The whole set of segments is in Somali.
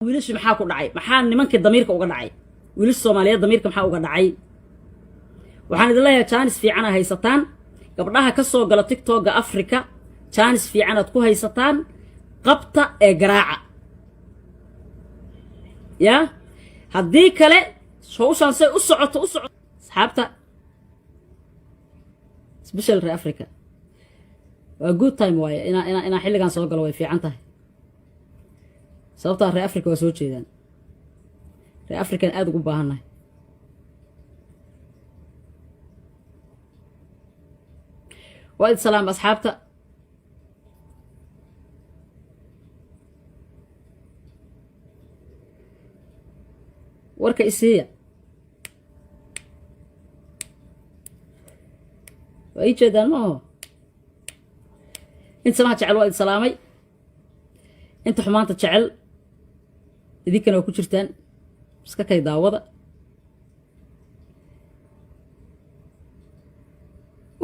wiilish maxaa ku dhacay maxaa nimankii damiirka uga dhacay wiilish Soomaaliyeed damiirka maxaa uga dhacay waxaan idin leeyahay chance fiican haysataan gabdhaha ka soo gala TikTok Afrika chance fiican aad ku haysataan qabta ee garaaca ya haddii kale hawshan say u socoto asxaabta special re Africa waa good time waaye ina xilligan soo galo way fiican tahay sababta re Africa waa soo jeedaan re African aad ugu baahanahay وعليكم السلام أصحابتا وركا إسية وأي جدان ما هو انت سمعت شعل وائد سلامي انت حمانتا تشعل إذي كانوا كجرتان بس كاكا يداوضا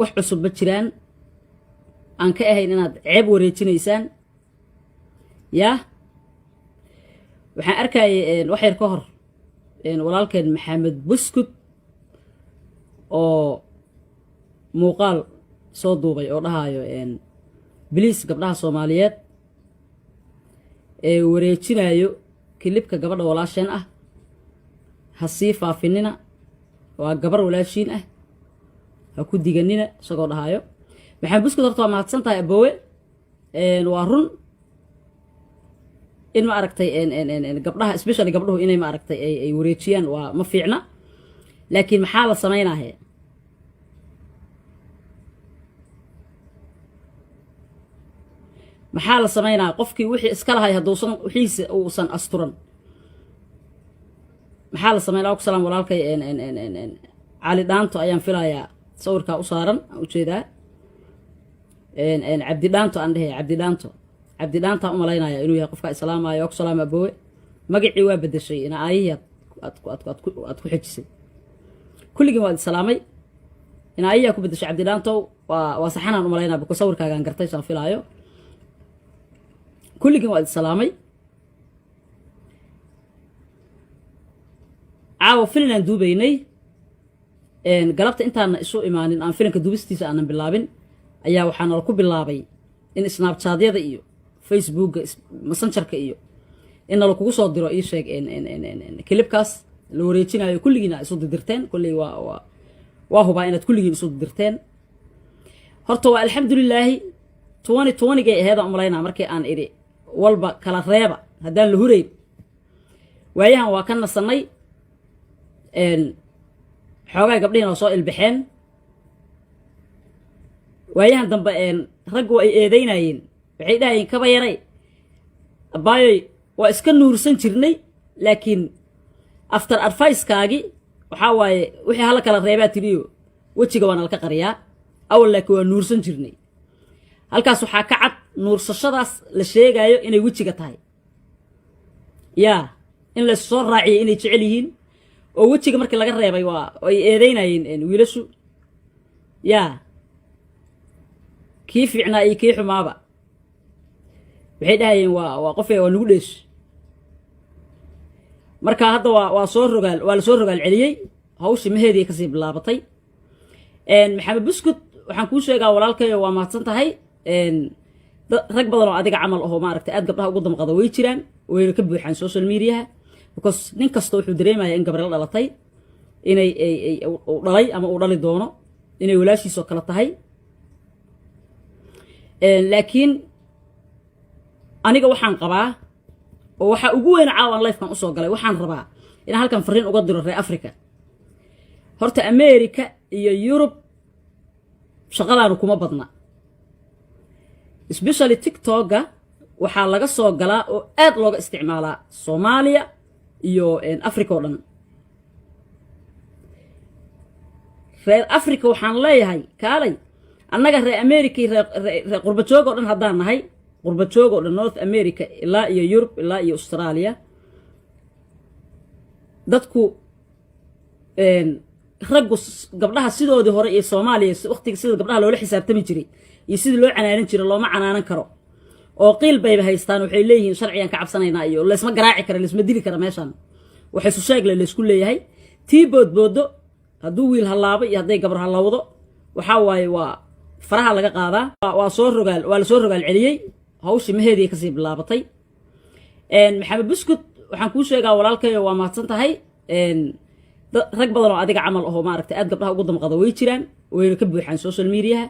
wax cusub ba jiraan aan ka ahayn inaad ceeb wareejinaysaan yaa waxaan arkay wax yar ka hor walaalkeen Maxamed Buskud oo muuqaal soo duubay oo dhahayo biliis gabdhaha Soomaaliyeed ee wareejinayo kilibka gabadha walaasheen ah ha sii faafinina waa gabar walaashiin ah ha ku diganina isagoo dhahayo maxaan buskud horta ma hadsantahay aboowe waa run in ma aragtay gabdhaha especially gabdhuhu inay ma aragtay ay wareejiyaan waa ma fiicna laakiin maxaa la sameynaa maxaa la sameynaa qofkii wixii iska lahay haduusan wixiisa uusan asturan maxaa la sameynaa ku salaam walaalkay cali dhaanto ayaan filayaa صورك أسارن أو كذا عبد دانتو عنده عبد دانتو أملاينا يا إنه يقف كإسلام يا سلام أبوي ما قعي وابد الشيء أنا عاية أتكو حجسي كل جواد سلامي أنا عاية أكو بدش عبد دانتو وصحنا أملاينا بكو صورك عن قرطيش في العيو كل جواد سلامي عاو فيلنا دوبيني galabta intaan isu imaanin aan filanka dubistiisa aanan bilaabin ayaa waxaan ku bilaabay in snapchat-yada iyo Facebook messengerka iyo in la kugu soo diro ii sheeg clipkaas la wareejinayo kulligiina isu dirteen kulli waa huba inaad kulligiin isu dirteen horta waa alxamdulillah 2020 gay aheeda umaleynaa markii aan iri walba kala reeba hadaan la huray waayahan waa ka nasanay xoogay gabdhiina soo ilbixeen waayahan dambe raggu ay eedeynayeen waxay dhaayeen kaba yaray abaayay waa iska nuursan jirnay laakiin after advice kaagi waxa waaye wixii hala kala reebaa tiriyo wajiga waan halka qariyaa awal laakiin waa nuursan jirnay halkaas waxa ka cad nuursashadaas la sheegayo inay wajiga tahay yaa in la soo raaciyo inay jecel yihiin oo wajiga markii laga reebay waa ay eedeynayeen wiilashu yaa kii fiicnaa iyo kii xumaaba waxay dhahayeen waa qofay waa nagu dheesh marka hadda waa la soo rogaal celiyay hawshii maheedii ka sii bilaabatay Maxamed Buskud waxaan kuu sheegaa walaalkay waa mahadsan tahay rag badan oo adiga camal oo ma aragtay aad gabdhaha ugu damqada way jiraan way ka buuxaan social media because nin kasta wuxuu dareemayaa in gabar la dhalatay inay dhalay ama uu dhali doono inay walaashiisoo kala tahay laakiin aniga waxaan qabaa oo waxa ugu weyn caawan life-kan u soo galay waxaan rabaa in halkan fariin uga diro reer Afrika horta America iyo Europe shaqalaan kuma badna especially TikTok waxa laga soo galaa oo aad looga isticmaalaa Soomaaliya iyo Afrika oo dhan reer Afrika waxaan leeyahay kaalay annaga reer America reer qurba joog oo dhan hadaan nahay qurba joog oo dhan North America ilaa iyo Europe ilaa iyo Australia dadku raggu gabdhaha sidoodii hore ee Soomaaliya waqtiga sida gabdhaha loola xisaabtami jiray iyo sida loo canaanan jiray looma canaanan karo oo qiil bayba haystaan waxay leeyihiin sharciyan ka cabsanaynaa iyo laysma garaaci kara laysma dili kara meeshan waxay su sheegle laysku leeyahay tii boodboodo hadduu wiil hallaabo iyo hadday gabar hallawdo waxaa waaye waa faraha laga qaadaa waa la soo rogaal celiyey hawshii maheedii kasii bilaabatay maxamed buskut waxaan kuu sheegaa walaalkayo waa mahadsan tahay rag badan oo adiga camal ahoo maaragtay aad gabdhaha ugu damqada way jiraan wayna ka buuxaan social mediaha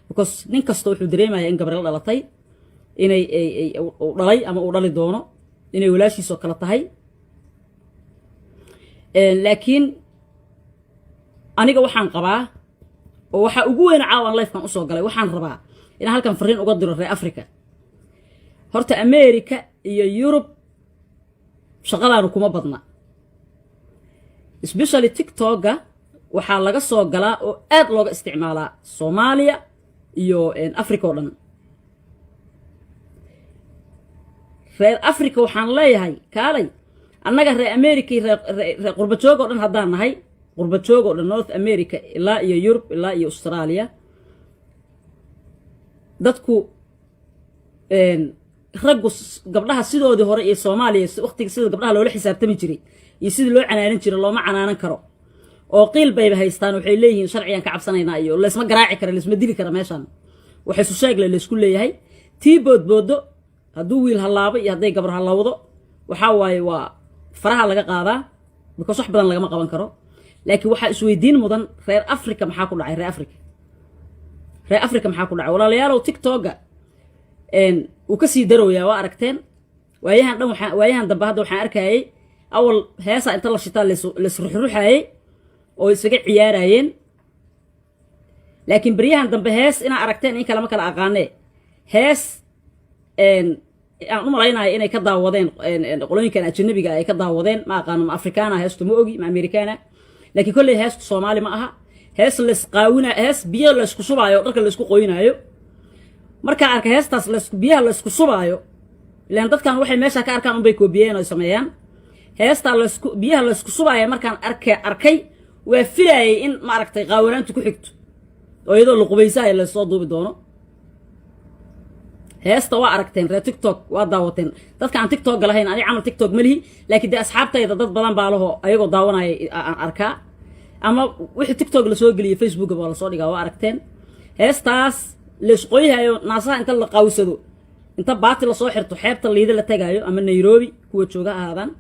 because nin kasta wuxuu dareemaya in gabar la dhalatay inay uu dhalay ama uu dhali doono inay walaashiisoo kale tahay laakiin aniga waxaan qabaa oo waxaa ugu weyn caawan lifekan usoo galay waxaan rabaa inaan halkan fariin uga diro reer Africa horta America iyo Europe shaqadaanu kuma badna especially TikTok-ga waxaa laga soo galaa oo aad looga isticmaalaa Soomaaliya iyo Africa oo dhan reer Africa waxaan leeyahay kaalay annaga reer America reer qurba joog oo dhan haddaan nahay qurba joog oo dhan North America ilaa iyo Europe ilaa iyo Australia dadku raggu gabdhaha sidoodii hore ee Soomaaliya waqtiga sida gabdhaha loola xisaabtami jiray iyo sidii loo canaanan jiray looma canaanan karo oo qiil bayba haystaan waxay leeyihiin sharciyan ka cabsanaynaa iyo laysma garaaci kara laysma dili kara meeshan waxay su sheegle laysku leeyahay tii boodboodo hadduu wiil hallaabo iyo hadday gabar hallawdo waxaa waaye waa faraha laga qaadaa because wax badan lagama qaban karo laakiin waxaa isweydiin mudan reer Africa maxaa ku dhacay reer Africa maxaa ku dhacay walaalayaalow TikTok-ga uu ka sii darooyaa waa aragteen waayahan dambe hadda waxaan arkayay awal heesa inta la shitaa laisruxruxayay oo isaga ciyaarayeen laakiin baryahan dambe hees inaa aragteen in kalama kala aqaanee hees aan u malaynayo inay ka daawadeen qolooyinkan ajnabiga ay ka daawadeen ma aqaano ma Afrikaana heestu ma ogi ma Amerikaana laakiin kolley heestu Soomaali ma aha hees qaawina hees biyo la isku subaayo dharka la isku qoynayo marka arka heestaas biyaha la isku subaayo ilaan dadkan waxay meesha ka arkaan un bay koobiyeen oo sameeyaan heesta biyaha la isku subaayo markaan arkay waa filayay in ma aragtay qaawanaantu ku xigto oo iyadoo la qubaysaay la soo duubi doono heesta waa aragteen reer TikTok waa daawateen dadka aan TikTok galahayn ani camal TikTok malihi laakiin de asxaabtayda dad badan baa laho ayagoo daawanaya aan arkaa ama wixii TikTok la soo geliyay Facebook baa la soo dhigaa waa aragteen heestaas la isqooyayo naasaha inta la qawsado inta baati la soo xirto xeebta liida la tagaayo ama Nairobi kuwa jooga ahaadaan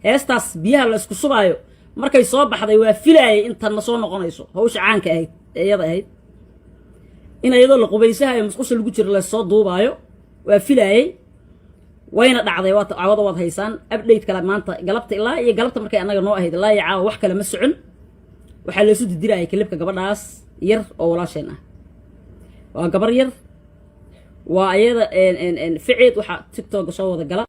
heestaas biyaha la isku subaayo markay soo baxday waa filayay inta na soo noqonayso hawsha caanka ahayd iyada ahayd in iyadoo la qubaysahayo musqusha lagu jiro la soo duubaayo waa filayay wayna dhacday waa caawada wad haysaan update kala maanta galabta ilaa iyo galabta markay anaga noo ahayd ilaa iyo caawa wax kale ma socon waxaa la isu didirayay klibka gabadhaas yar oo walaasheen ah waa gabar yar waa ayada ficid waxa TikTok soo wada gala